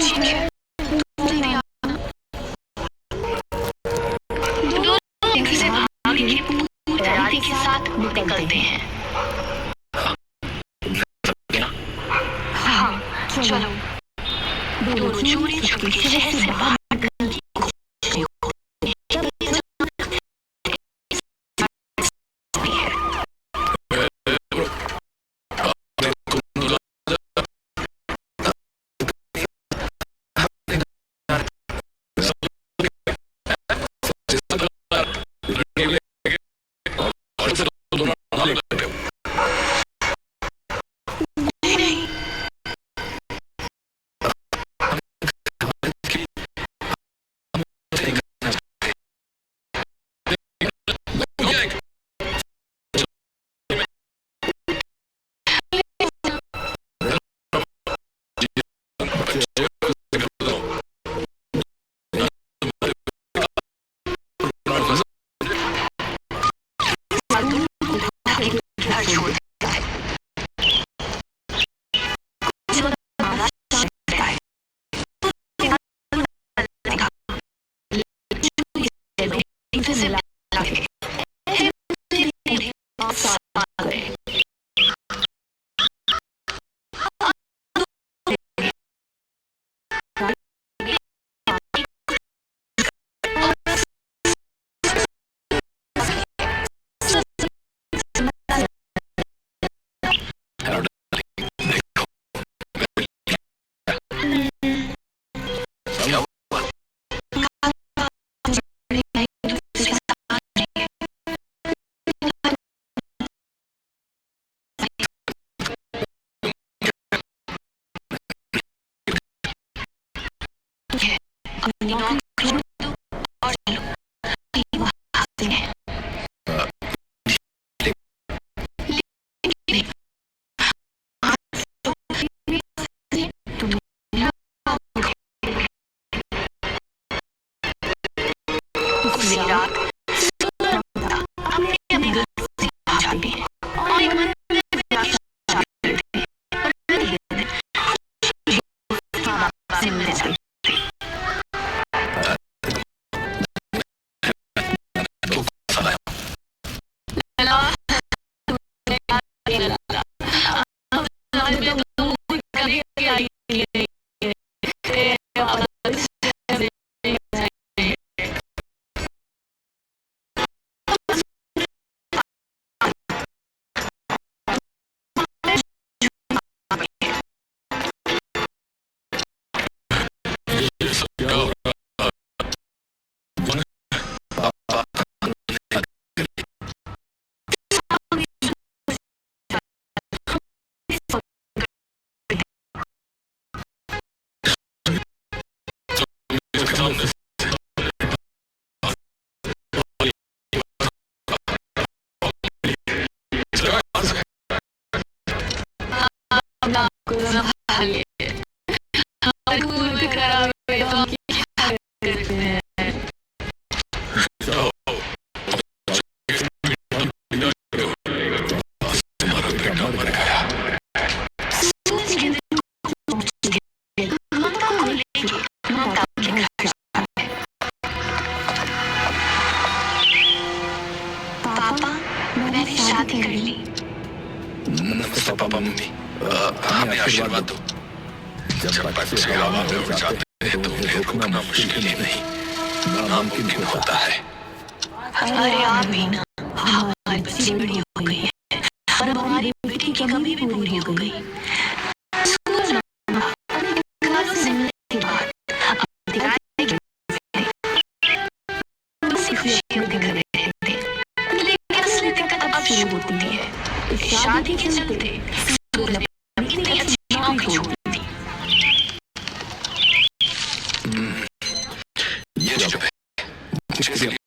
ठीक है, तुम भी आना। दोनों घर से भागने की पूरी तैयारी के साथ निकलते हैं। हाँ, चलो। दोनों चोरी छुपे शहर से बाहर निकलने की कोशिश करती है। घर छोड़ देता है। पापा, मैंने शादी कर ली। नमस्ते पापा मम्मी, हमें आशीर्वाद दो। जब बच्चे हवा में उड़ जाते हैं तो उन्हें रोकना मुश्किल ही नहीं, नामुमकिन होता है। अरे आप भी ना, हमारी बच्ची बड़ी हो गई है और हमारी बेटी की कमी भी पूरी हो गई। शुरू होती है शादी के चलते इतनी अच्छी नौकरी छोड़ दी। ये चुप है, मुझे